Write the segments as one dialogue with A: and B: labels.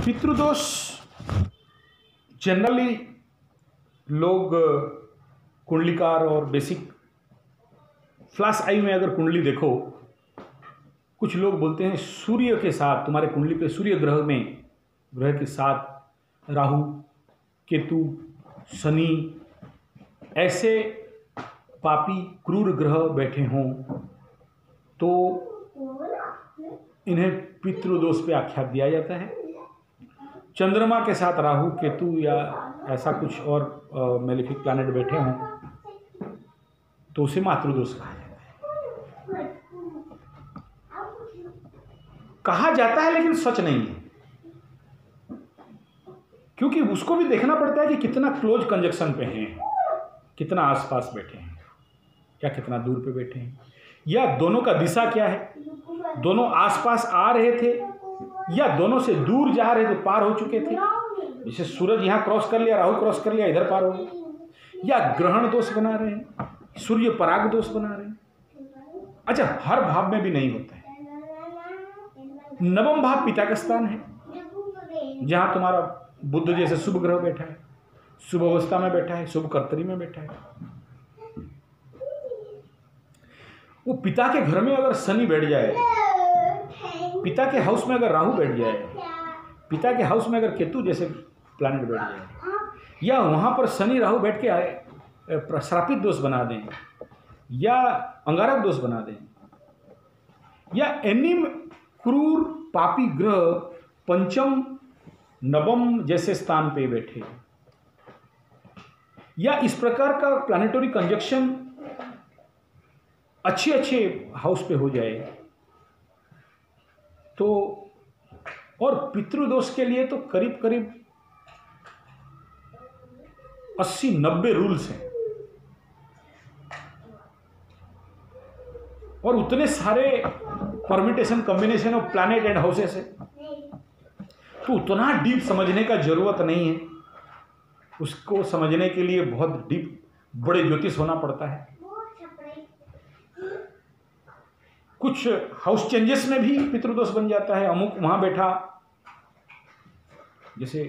A: पितृदोष generally लोग कुंडलीकार और basic flash आई में अगर कुंडली देखो, कुछ लोग बोलते हैं सूर्य के साथ तुम्हारे कुंडली पे सूर्य ग्रह के साथ राहु, केतु, शनि ऐसे पापी क्रूर ग्रह बैठे हों तो इन्हें पितृदोष पे आख्या दिया जाता है। चंद्रमा के साथ राहु, केतु या ऐसा कुछ और मेलेफिक प्लैनेट बैठे हों तो उसे मातृदोष कहा जाता है, लेकिन सच नहीं है, क्योंकि उसको भी देखना पड़ता है कि कितना क्लोज कंजक्शन पे हैं, कितना आसपास बैठे हैं या कितना दूर पे बैठे हैं, या दोनों का दिशा क्या है, दोनों आसपास आ रहे थे या दोनों से दूर जा रहे थे, पार हो चुके थे। जैसे सूरज यहाँ क्रॉस कर लिया, राहु क्रॉस कर लिया, इधर पार हो गए, या ग्रहण दोष बना रहे हैं, सूर्य पराग दोष बना रहे हैं। अच्छा, हर भाव में भी नहीं होता है। नवम भाव पिता का स्थान है, जहां तुम्हारा बुध जैसे शुभ ग्रह बैठा है, शुभ अवस्था में बैठा है, शुभ कर्तरी में बैठा है। वो पिता के घर में अगर शनि बैठ जाए, पिता के हाउस में अगर राहु बैठ जाए, पिता के हाउस में अगर केतु जैसे प्लैनेट बैठ जाए, या वहां पर शनि राहु बैठ के आए श्रापित दोष बना दें या अंगारक दोष बना दें, या एनी क्रूर पापी ग्रह पंचम नवम जैसे स्थान पे बैठे, या इस प्रकार का प्लानिटरी कंजक्शन अच्छे हाउस पे हो जाए तो, और पितृदोष के लिए तो करीब करीब 80-90 रूल्स हैं, और उतने सारे permutation combination of planet and houses है, तो उतना डीप समझने का जरूरत नहीं है। उसको समझने के लिए बहुत डीप बड़े ज्योतिष होना पड़ता है। कुछ हाउस चेंजेस में भी पितृदोष बन जाता है। अमुक वहां बैठा, जैसे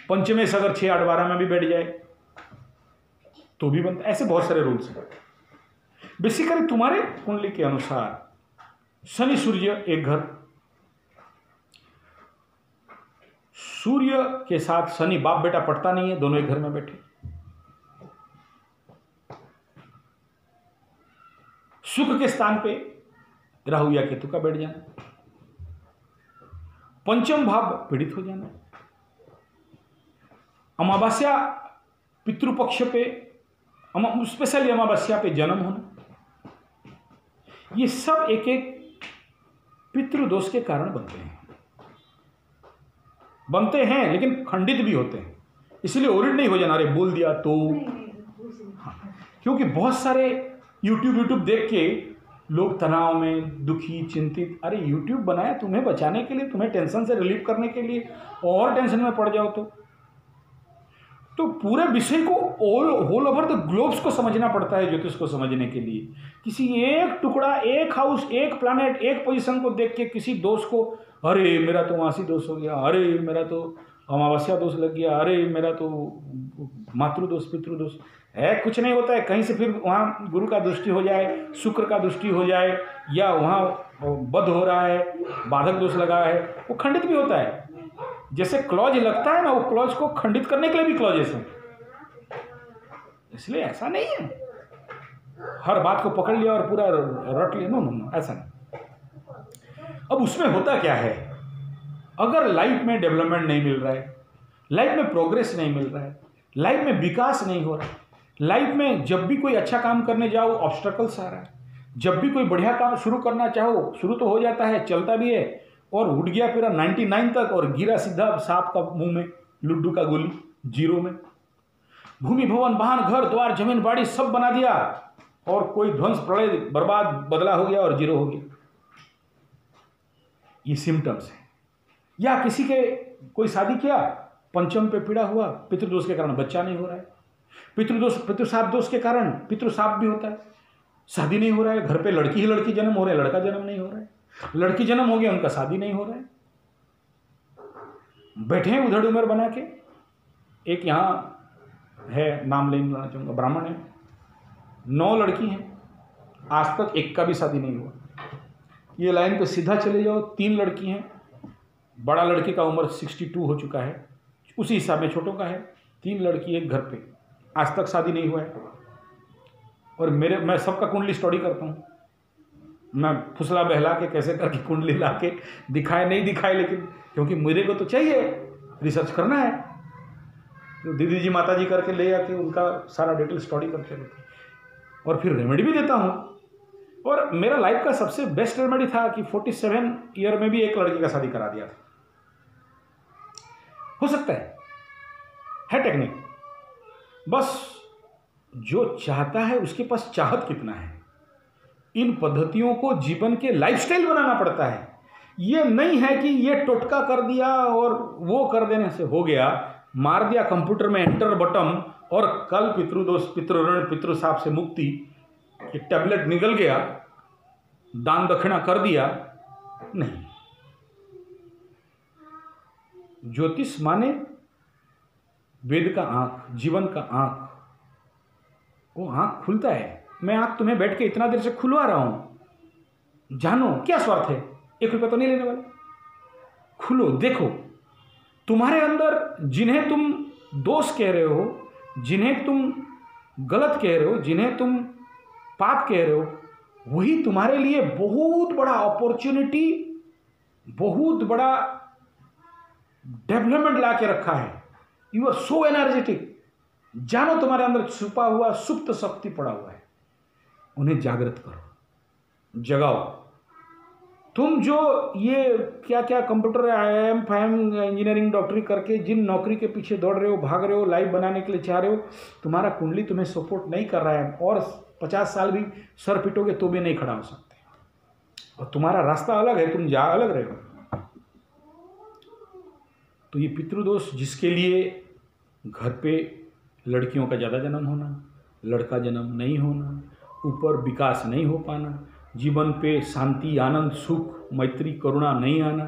A: पंचमेश अगर 6-8-12 में भी बैठ जाए तो भी बनता है। ऐसे बहुत सारे रूल्स हैं। बेसिकली तुम्हारे कुंडली के अनुसार शनि सूर्य एक घर, सूर्य के साथ शनि बाप बेटा पटता नहीं है, दोनों एक घर में बैठे। शुक्र के स्थान पे राहु या केतु का बैठ जाना, पंचम भाव पीड़ित हो जाना, अमावस्या पितृपक्ष पे स्पेशली अमावस्या पे जन्म होना, ये सब एक एक पितृदोष के कारण बनते हैं, लेकिन खंडित भी होते हैं। इसलिए ओरिड नहीं हो जाना, अरे बोल दिया तो। हाँ, क्योंकि बहुत सारे यूट्यूब देख के लोग तनाव में, दुखी, चिंतित, अरे यूट्यूब बनाया तुम्हें बचाने के लिए, तुम्हें टेंशन से रिलीव करने के लिए, और टेंशन में पड़ जाओ तो पूरे विषय को होल ओवर द ग्लोब्स को समझना पड़ता है ज्योतिष को समझने के लिए। किसी एक टुकड़ा, एक हाउस, एक प्लैनेट, एक पोजीशन को देख के किसी दोष को, अरे मेरा तो वासी दोष हो गया, अरे मेरा तो अमावस्या दोष लग गया, अरे मेरा तो मातृदोष, पितृदोष है, कुछ नहीं होता है। कहीं से फिर वहाँ गुरु का दृष्टि हो जाए, शुक्र का दृष्टि हो जाए, या वहाँ बद हो रहा है, बाधक दोष लगा है, वो खंडित भी होता है। जैसे क्लॉज लगता है ना, वो क्लॉज को खंडित करने के लिए भी क्लॉजेस हैं। इसलिए ऐसा नहीं है हर बात को पकड़ लिया और पूरा रट लिया, नो, ऐसा नहीं। अब उसमें होता क्या है, अगर लाइफ में डेवलपमेंट नहीं मिल रहा है, लाइफ में प्रोग्रेस नहीं मिल रहा है, लाइफ में विकास नहीं हो रहा है, लाइफ में जब भी कोई अच्छा काम करने जाओ ऑब्स्टेकल्स आ रहा है, जब भी कोई बढ़िया काम शुरू करना चाहो, शुरू तो हो जाता है, चलता भी है, और उठ गया फिर 99 तक और गिरा सीधा सांप का मुंह में, लुड्डू का गोली, जीरो में। भूमि भवन वाहन घर द्वार जमीन बाड़ी सब बना दिया और कोई ध्वंस प्रलय बर्बाद बदला हो गया और जीरो हो गया। ये सिम्टम्स हैं। या किसी के कोई शादी किया, पंचम पे पीड़ा हुआ, पितृदोष के कारण बच्चा नहीं हो रहा है, पितृशाप दोष के कारण पितृशाप भी होता है, शादी नहीं हो रहा है, घर पे लड़की ही लड़की जन्म हो रहे हैं, लड़का जन्म नहीं हो रहा है, लड़की जन्म हो गया, उनका शादी नहीं हो रहा है, बैठे हैं उधड़ उमर बना के। एक यहाँ है, नाम नहीं लेना चाहूँगा, ब्राह्मण है, 9 लड़की हैं, आज तक एक का भी शादी नहीं हुआ। ये लाइन पे सीधा चले जाओ, 3 लड़की हैं, बड़ा लड़के का उम्र 62 हो चुका है, उसी हिसाब में छोटों का है, 3 लड़की एक घर पे, आज तक शादी नहीं हुआ है। और मैं सबका कुंडली स्टडी करता हूँ, मैं फुसला बहला के कैसे करके कुंडली ला के दिखाए नहीं दिखाए, लेकिन क्योंकि मेरे को तो चाहिए, रिसर्च करना है, तो दीदी जी माता जी करके ले आके उनका सारा डिटेल स्टडी करते रहते, और फिर रेमेडी भी देता हूँ। और मेरा लाइफ का सबसे बेस्ट रेमेडी था कि 47 ईयर में भी एक लड़की का शादी करा दिया था। हो सकता है टेक्निक, बस जो चाहता है उसके पास चाहत कितना है। इन पद्धतियों को जीवन के लाइफस्टाइल बनाना पड़ता है। ये नहीं है कि ये टोटका कर दिया और वो कर देने से हो गया, मार दिया कंप्यूटर में एंटर बटन और कल पितृदोष पितृऋण पितृशाप से मुक्ति, ये टैबलेट निकल गया, दान दक्षिणा कर दिया, नहीं। ज्योतिष माने वेद का आंख, जीवन का आंख, वो आंख खुलता है। मैं आंख तुम्हें बैठ के इतना देर से खुलवा रहा हूं, जानो क्या स्वार्थ है, 1 रुपया तो नहीं लेने वाले, खुलो देखो। तुम्हारे अंदर जिन्हें तुम दोष कह रहे हो, जिन्हें तुम गलत कह रहे हो, जिन्हें तुम पाप कह रहे हो, वही तुम्हारे लिए बहुत बड़ा अपॉर्चुनिटी, बहुत बड़ा डेवलपमेंट ला के रखा है। You are so energetic. जानो तुम्हारे अंदर छुपा हुआ सुप्त शक्ति पड़ा हुआ है, उन्हें जागृत करो, जगाओ। तुम जो ये क्या क्या कंप्यूटर IIM FIM इंजीनियरिंग डॉक्टरी करके जिन नौकरी के पीछे दौड़ रहे हो, भाग रहे हो, लाइफ बनाने के लिए चाह रहे हो, तुम्हारा कुंडली तुम्हें सपोर्ट नहीं कर रहा है, और 50 साल भी सर पिटोगे तो भी नहीं खड़ा हो सकते, और तुम्हारा रास्ता अलग है, तुम जा अलग रहे हो। तो ये पितृदोष, जिसके लिए घर पे लड़कियों का ज़्यादा जन्म होना, लड़का जन्म नहीं होना, ऊपर विकास नहीं हो पाना, जीवन पे शांति, आनंद, सुख, मैत्री, करुणा नहीं आना,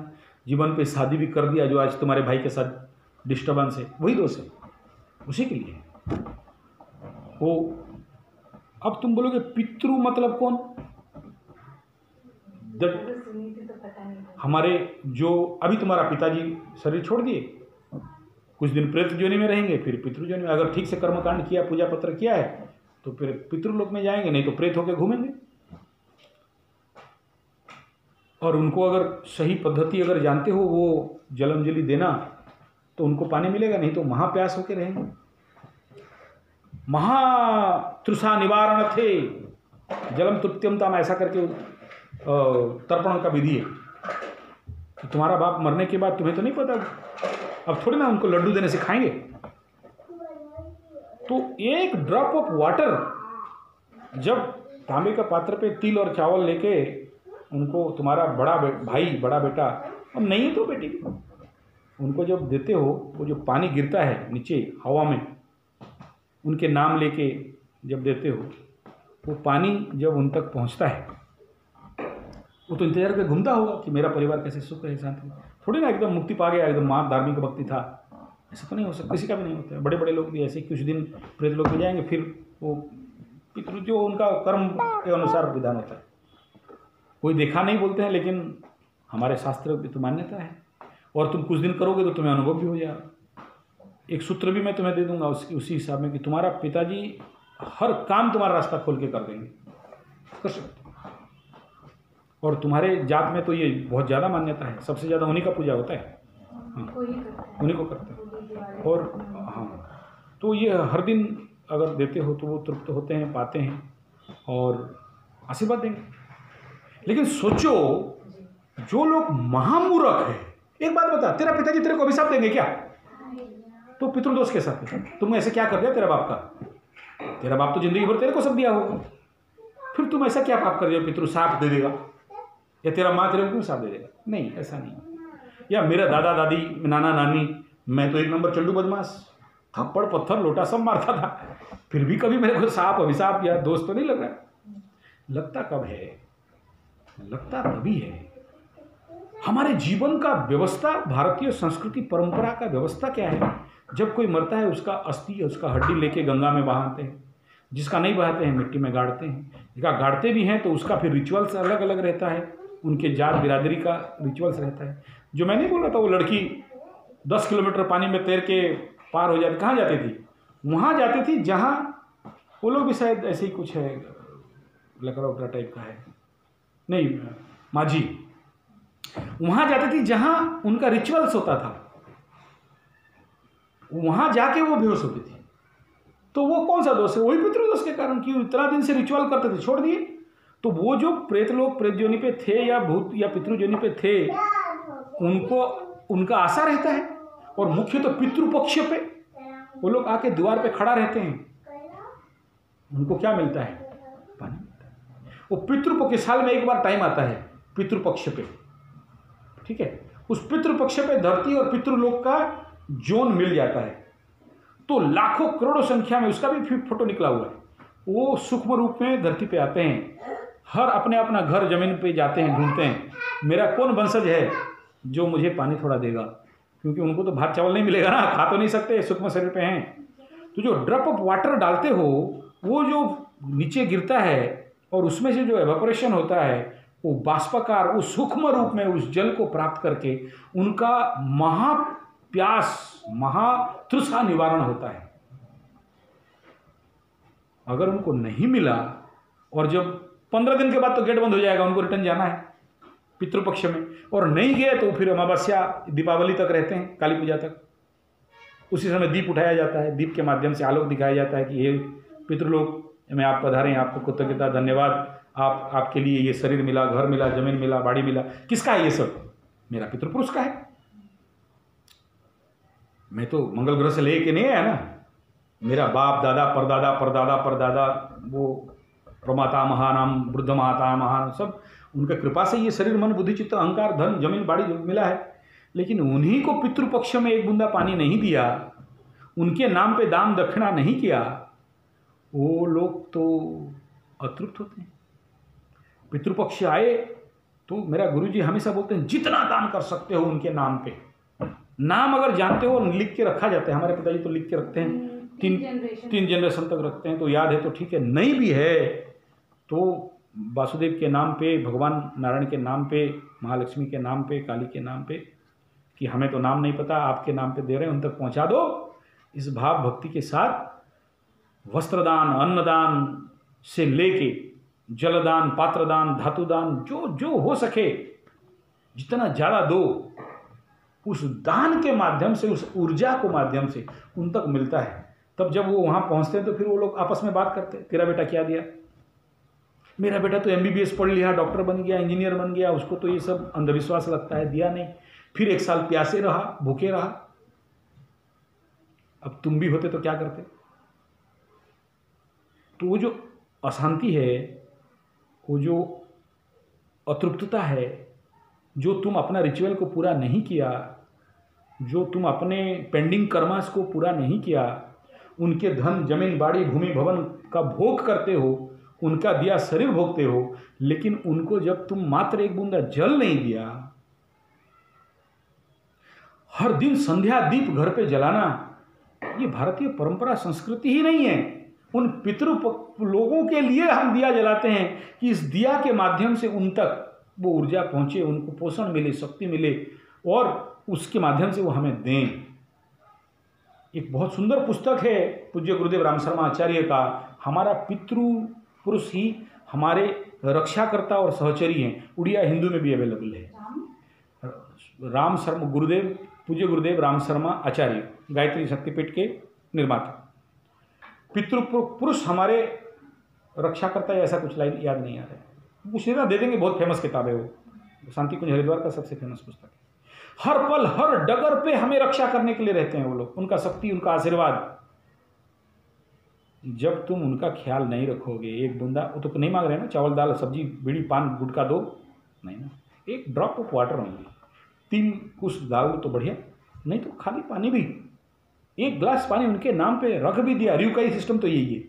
A: जीवन पे शादी भी कर दिया जो आज तुम्हारे भाई के साथ डिस्टर्बेंस है, वही दोष है, उसी के लिए। वो अब तुम बोलोगे पितृ मतलब कौन? हमारे जो अभी तुम्हारा पिताजी शरीर छोड़ दिए, कुछ दिन प्रेत योनि में रहेंगे, फिर पितृ योनि में। अगर ठीक से कर्मकांड किया, पूजा पत्र किया है तो फिर पितृलोक में जाएंगे, नहीं तो प्रेत होकर घूमेंगे। और उनको अगर सही पद्धति अगर जानते हो, वो जलंजलि देना, तो उनको पानी मिलेगा, नहीं तो महाप्यास होकर रहेंगे। महातृषा निवारण थे जलम तृप्त्यमताम, ऐसा करके तर्पण का विधि है। तो तुम्हारा बाप मरने के बाद तुम्हें तो नहीं पता, अब थोड़ी ना उनको लड्डू देने से खाएंगे। तो एक ड्रॉप ऑफ वाटर, जब तांबे का पात्र पे तिल और चावल लेके उनको तुम्हारा बड़ा भाई, बड़ा बेटा, अब नहीं है तो बेटी, उनको जब देते हो, वो जो पानी गिरता है नीचे हवा में, उनके नाम लेके जब देते हो, वो पानी जब उन तक पहुंचता है, वो तो इंतजार करके घूमता होगा कि मेरा परिवार कैसे सुख है, शांति। थोड़ी ना एकदम मुक्ति पा गया, एकदम माँ धार्मिक भक्ति था, ऐसा तो नहीं हो सकता, किसी का भी नहीं होता है। बड़े बड़े लोग भी ऐसे कुछ दिन प्रेत लोग में जाएंगे, फिर वो पितृ जो उनका कर्म के अनुसार विधान होता है, कोई देखा नहीं बोलते हैं, लेकिन हमारे शास्त्र की तो मान्यता है। और तुम कुछ दिन करोगे तो तुम्हें अनुभव भी हो जाएगा। एक सूत्र भी मैं तुम्हें दे दूंगा उसी हिसाब में कि तुम्हारा पिताजी हर काम तुम्हारा रास्ता खोल के कर देंगे, कर सकते। और तुम्हारे जात में तो ये बहुत ज़्यादा मान्यता है, सबसे ज़्यादा उन्हीं का पूजा होता है, हाँ, उन्हीं को करते हैं। और हाँ, तो ये हर दिन अगर देते हो तो वो तृप्त होते हैं, पाते हैं और आशीर्वाद देंगे। लेकिन सोचो, जो लोग महामूर्ख है, एक बात बता, तेरा पिताजी तेरे को अभिशाप देंगे क्या? तो पितृदोष के साथ तुम ऐसे क्या कर दिया तेरा बाप का? तेरा बाप तो जिंदगी भर तेरे को सब दिया होगा, फिर तुम ऐसा क्या पाप कर दिया पितृशाप दे देगा, या तेरा माँ तेरे को क्यों शाप दे देगा? नहीं, ऐसा नहीं। या मेरा दादा दादी, नाना नानी, मैं तो एक नंबर चंडू बदमाश, थप्पड़ पत्थर लोटा सब मारता था, फिर भी कभी मेरे को साप अभिशाप या दोस्त तो नहीं लग रहा। लगता कब है? लगता तभी है हमारे जीवन का व्यवस्था, भारतीय संस्कृति परंपरा का व्यवस्था क्या है? जब कोई मरता है उसका अस्थि, उसका हड्डी लेके गंगा में बहाते हैं, जिसका नहीं बहाते हैं मिट्टी में गाड़ते हैं, जिसका गाड़ते भी हैं तो उसका फिर रिचुअल्स अलग अलग रहता है, उनके जात बिरादरी का रिचुअल्स रहता है। जो मैं नहीं बोल रहा था, वो लड़की 10 किलोमीटर पानी में तैर के पार हो जाती, कहाँ जाती थी? वहाँ जाती थी जहाँ वो लोग भी शायद ऐसे ही कुछ है, लकड़ा उकड़ा टाइप का है, नहीं माझी, वहाँ जाती थी जहाँ उनका रिचुअल्स होता था, वहाँ जाके वो बेहोश होती थी। तो वो कौन सा दोष है? वही पितृदोष के कारण कि इतना दिन से रिचुअल करते थे, छोड़ दिए। तो वो जो प्रेत लोग प्रेत योनि पे थे या भूत या पितृयोनि पे थे, उनको उनका आशा रहता है। और मुख्य तो पितृपक्ष पे वो लोग आके द्वार पे खड़ा रहते हैं, उनको क्या मिलता है? पानी मिलता है। वो पितृपक्ष, साल में एक बार टाइम आता है पितृपक्ष पे, ठीक है, उस पितृपक्ष पे धरती और पितृलोक का जोन मिल जाता है। तो लाखों करोड़ों संख्या में, उसका भी फोटो निकला हुआ है, वो सूक्ष्म रूप में धरती पे आते हैं, हर अपने अपना घर जमीन पे जाते हैं, ढूंढते हैं मेरा कौन वंशज है जो मुझे पानी थोड़ा देगा, क्योंकि उनको तो भात चावल नहीं मिलेगा ना, खा तो नहीं सकते, सूक्ष्म शरीर पे हैं। तो जो ड्रॉप ऑफ वाटर डालते हो वो जो नीचे गिरता है और उसमें से जो एवापोरेशन होता है, वो बाष्पाकार, वो सूक्ष्म रूप में उस जल को प्राप्त करके उनका महाप्यास, महातृष्णा निवारण होता है। अगर उनको नहीं मिला, और जब 15 दिन के बाद तो गेट बंद हो जाएगा, उनको रिटर्न जाना है पितृपक्ष में, और नहीं गए तो फिर अमावस्या दीपावली तक रहते हैं, काली पूजा तक। उसी समय दीप उठाया जाता है, दीप के माध्यम से आलोक दिखाया जाता है कि ये पितृलोक में आप पधारें, आपको कृतज्ञता, धन्यवाद, आपके लिए ये शरीर मिला, घर मिला, जमीन मिला, बाड़ी मिला। किसका है ये सब? मेरा पितृपुरुष का है। मैं तो मंगल ग्रह से लेके नहीं आया ना, मेरा बाप दादा परदादा परदादा परदादा, वो प्रमाता महानाम, वृद्ध माता महान, सब उनका कृपा से ये शरीर, मन, बुद्धि, चित्त, अहंकार, धन, जमीन, बाड़ी मिला है। लेकिन उन्हीं को पितृपक्ष में एक बूंदा पानी नहीं दिया, उनके नाम पे दान दक्षिणा नहीं किया, वो लोग तो अतृप्त होते हैं। पितृपक्ष आए तो मेरा गुरुजी हमेशा बोलते हैं जितना दान कर सकते हो उनके नाम पे। नाम अगर जानते हो लिख के रखा जाता है, हमारे पिताजी तो लिख के रखते हैं, तीन जनरेशन तक रखते हैं, तो याद है तो ठीक है, नहीं भी है तो वासुदेव के नाम पे, भगवान नारायण के नाम पे, महालक्ष्मी के नाम पे, काली के नाम पे, कि हमें तो नाम नहीं पता, आपके नाम पे दे रहे हैं, उन तक पहुंचा दो। इस भाव भक्ति के साथ वस्त्रदान, अन्नदान से लेके जलदान, पात्रदान, धातुदान, जो जो हो सके जितना ज़्यादा दो, उस दान के माध्यम से, उस ऊर्जा को माध्यम से उन तक मिलता है। तब जब वो वहाँ पहुँचते हैं तो फिर वो लोग आपस में बात करते हैं, तेरा बेटा क्या दिया? मेरा बेटा तो MBBS पढ़ लिया, डॉक्टर बन गया, इंजीनियर बन गया, उसको तो ये सब अंधविश्वास लगता है, दिया नहीं। फिर 1 साल प्यासे रहा, भूखे रहा। अब तुम भी होते तो क्या करते? तो वो जो अशांति है, वो जो अतृप्तता है, जो तुम अपना रिचुअल को पूरा नहीं किया, जो तुम अपने पेंडिंग कर्मास को पूरा नहीं किया, उनके धन, जमीन, बाड़ी, भूमि, भवन का भोग करते हो, उनका दिया शरीर भोगते हो, लेकिन उनको जब तुम मात्र एक बूंदा जल नहीं दिया, हर दिन संध्या दीप घर पे जलाना, ये भारतीय परंपरा संस्कृति ही नहीं है। उन पितृ लोगों के लिए हम दिया जलाते हैं कि इस दिया के माध्यम से उन तक वो ऊर्जा पहुंचे, उनको पोषण मिले, शक्ति मिले, और उसके माध्यम से वो हमें दें। एक बहुत सुंदर पुस्तक है पूज्य गुरुदेव राम शर्मा आचार्य का, हमारा पितृपुरुष ही हमारे रक्षाकर्ता और सहचरी हैं। उड़िया हिंदू में भी अवेलेबल है। राम शर्मा गुरुदेव, पूज्य गुरुदेव राम शर्मा आचार्य, गायत्री शक्तिपीठ के निर्माता। पितृपुरुष हमारे रक्षाकर्ता, ऐसा कुछ लाइन याद नहीं आ रहा है, कुछ ना दे देंगे, बहुत फेमस किताब है वो, शांति कुंज हरिद्वार का सबसे फेमस पुस्तक है। हर पल हर डगर पे हमें रक्षा करने के लिए रहते हैं वो लोग, उनका शक्ति, उनका आशीर्वाद। जब तुम उनका ख्याल नहीं रखोगे, एक बूंदा, वो तो नहीं मांग रहे हैं ना, चावल दाल सब्जी बीड़ी पान गुटखा दो, नहीं ना, एक ड्रॉप ऑफ वाटर होंगे, 3 कुछ डाल तो बढ़िया, नहीं तो खाली पानी भी, 1 गिलास पानी उनके नाम पे रख भी दिया। रियुकाई सिस्टम तो यही है,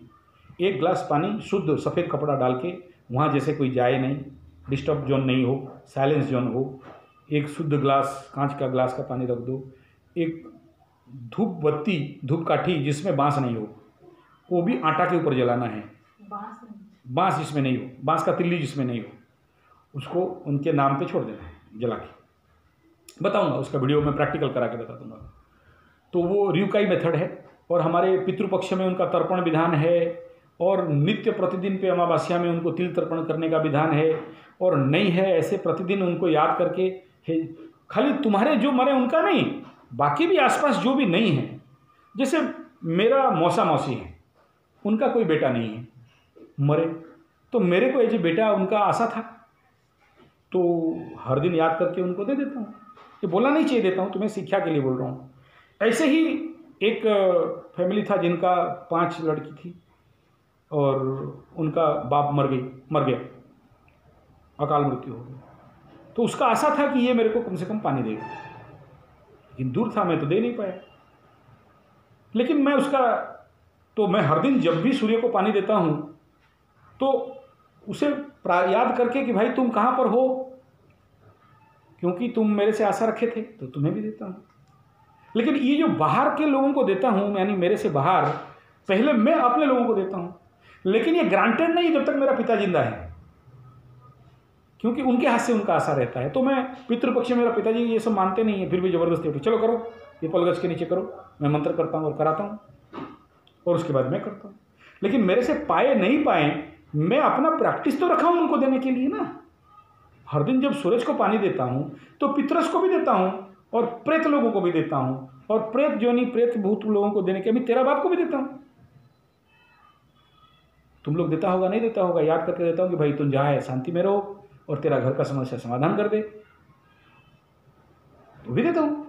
A: 1 गिलास पानी शुद्ध सफ़ेद कपड़ा डाल के, वहाँ जैसे कोई जाए नहीं, डिस्टर्ब जोन नहीं हो, साइलेंस जोन हो, एक शुद्ध ग्लास, कांच का ग्लास का पानी रख दो, एक धूप बत्ती, धूप काठी जिसमें बांस नहीं हो, वो भी आटा के ऊपर जलाना है, बांस जिसमें नहीं हो, बांस का तिल्ली जिसमें नहीं हो, उसको उनके नाम पे छोड़ देना है जला के। बताऊंगा उसका वीडियो में प्रैक्टिकल करा के बता दूंगा। तो वो र्यूकाई मेथड है। और हमारे पितृपक्ष में उनका तर्पण विधान है, और नित्य प्रतिदिन पे अमावस्या में उनको तिल तर्पण करने का विधान है, और नहीं है ऐसे प्रतिदिन उनको याद करके है। खाली तुम्हारे जो मरे उनका नहीं, बाकी भी आसपास जो भी नहीं है, जैसे मेरा मौसा मौसी है, उनका कोई बेटा नहीं है मरे, तो मेरे को एज ए बेटा उनका आशा था, तो हर दिन याद करके उनको दे देता हूँ। ये बोलना नहीं चाहिए, देता हूँ, तुम्हें शिक्षा के लिए बोल रहा हूँ। ऐसे ही एक फैमिली था जिनका 5 लड़की थी, और उनका बाप मर गया, अकाल मृत्यु हो गई। तो उसका आशा था कि ये मेरे को कम से कम पानी देगा, लेकिन दूर था, मैं तो दे नहीं पाया। लेकिन मैं हर दिन जब भी सूर्य को पानी देता हूँ तो उसे याद करके कि भाई तुम कहाँ पर हो, क्योंकि तुम मेरे से आशा रखे थे, तो तुम्हें भी देता हूँ। लेकिन ये जो बाहर के लोगों को देता हूँ, यानी मेरे से बाहर, पहले मैं अपने लोगों को देता हूँ, लेकिन ये ग्रांटेड नहीं जब तक मेरा पिता जिंदा है, क्योंकि उनके हाथ से उनका आशा रहता है। तो मैं पितृपक्ष में, मेरा पिताजी ये सब मानते नहीं है, फिर भी जबरदस्ती उठी, चलो करो, ये पलगज के नीचे करो, मैं मंत्र करता हूँ और कराता हूँ, और उसके बाद मैं करता हूँ। लेकिन मेरे से पाए नहीं पाए, मैं अपना प्रैक्टिस तो रखा हूँ उनको देने के लिए ना। हर दिन जब सूरज को पानी देता हूँ तो पितरस को भी देता हूँ, और प्रेत लोगों को भी देता हूँ, और प्रेत जोनी प्रेत भूत लोगों को देने के, अभी तेरा बाप को भी देता हूँ। तुम लोग देता होगा, नहीं देता होगा, याद करके देता हूँ कि भाई तुम जाए शांति में रहो और तेरा घर का समस्या समाधान कर दे, तो भी देता हूँ।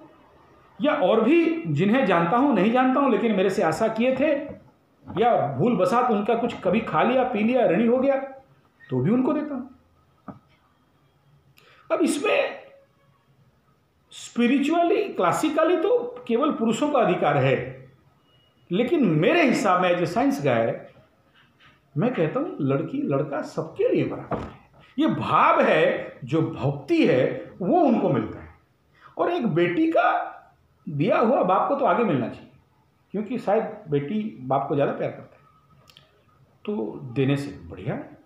A: या और भी जिन्हें जानता हूँ, नहीं जानता हूँ, लेकिन मेरे से आशा किए थे, या भूल बसात उनका कुछ कभी खा लिया पी लिया ऋणी हो गया, तो भी उनको देता हूँ। अब इसमें स्पिरिचुअली, क्लासिकली तो केवल पुरुषों का अधिकार है, लेकिन मेरे हिसाब में एज ए साइंस गाय मैं कहता हूं लड़की लड़का सबके लिए बराबर है। ये भाव है, जो भक्ति है वो उनको मिलता है। और एक बेटी का दिया हुआ बाप को तो आगे मिलना चाहिए, क्योंकि शायद बेटी बाप को ज़्यादा प्यार करता है, तो देने से बढ़िया है।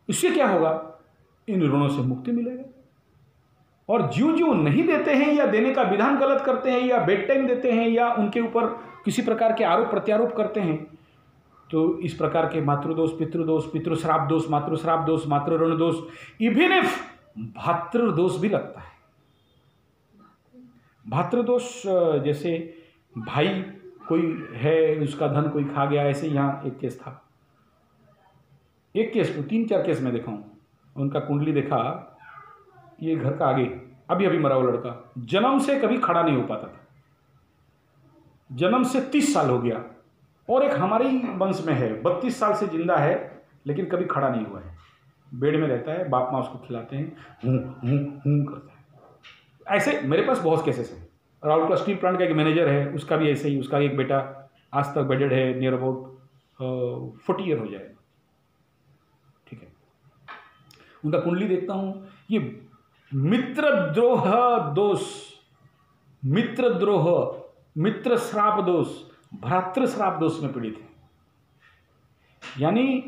A: इससे क्या होगा, इन ऋणों से मुक्ति मिलेगा। और जो नहीं देते हैं, या देने का विधान गलत करते हैं, या बेड टाइम देते हैं, या उनके ऊपर किसी प्रकार के आरोप प्रत्यारोप करते हैं, तो इस प्रकार के मातृदोष, पितृदोष, पितृश्राप दोष, मातृश्राप दोष, मातृ ऋण दोष, इवन इफ भातृदोष भी लगता है। भातृदोष जैसे भाई कोई है, उसका धन कोई खा गया, ऐसे यहाँ एक केस था, एक केस को 3-4 केस में देखा हूँ। उनका कुंडली देखा, ये घर का आगे अभी अभी मरा हुआ लड़का, जन्म से कभी खड़ा नहीं हो पाता था, जन्म से 30 साल हो गया। और एक हमारे ही वंश में है, 32 साल से जिंदा है, लेकिन कभी खड़ा नहीं हुआ है, बेड में रहता है, बाप माँ उसको खिलाते हैं, हूँ करता है। ऐसे मेरे पास बहुत केसेस हैं। राउरकेला स्टील प्लांट का एक मैनेजर है, उसका भी ऐसे ही, उसका एक बेटा आज तक बेडेड है, नियर अबाउट 40 ईयर हो जाए, ठीक है। उनका कुंडली देखता हूँ, ये मित्रद्रोह दोष, मित्रद्रोह, मित्र श्राप दोष, भ्रातृ श्राप दोष में पीड़ित है। यानी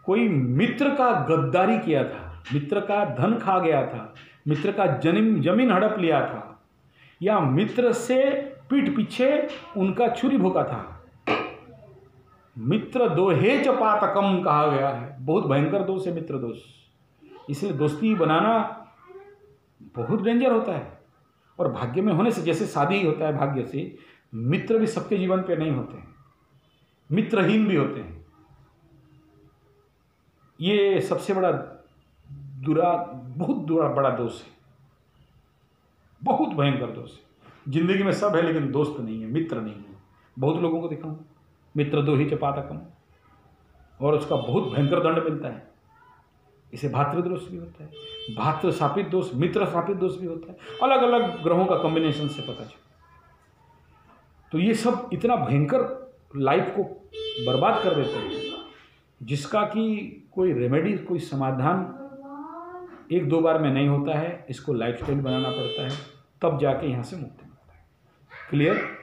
A: कोई मित्र का गद्दारी किया था, मित्र का धन खा गया था, मित्र का जमीन हड़प लिया था, या मित्र से पीठ पीछे उनका छुरी भोंका था। मित्र दोहे च पातकम कहा गया है, बहुत भयंकर दोष है मित्र दोष। इसलिए दोस्ती बनाना बहुत डेंजर होता है। और भाग्य में होने से, जैसे शादी ही होता है भाग्य से, मित्र भी सबके जीवन पे नहीं होते हैं, मित्रहीन भी होते हैं। ये सबसे बड़ा बहुत बड़ा दोष है, बहुत भयंकर दोष है। जिंदगी में सब है लेकिन दोस्त नहीं है, मित्र नहीं है। बहुत लोगों को देखा हूं, मित्र दोहि च पातकम, और उसका बहुत भयंकर दंड मिलता है। इसे भातृदोष भी होता है, भातृ शापित दोष, मित्र शापित दोष भी होता है। अलग अलग ग्रहों का कॉम्बिनेशन से पता चलता। तो ये सब इतना भयंकर लाइफ को बर्बाद कर देते हैं, जिसका कि कोई रेमेडी, कोई समाधान एक दो बार में नहीं होता है, इसको लाइफस्टाइल बनाना पड़ता है, तब जाके यहाँ से मुक्ति मिलता है। क्लियर?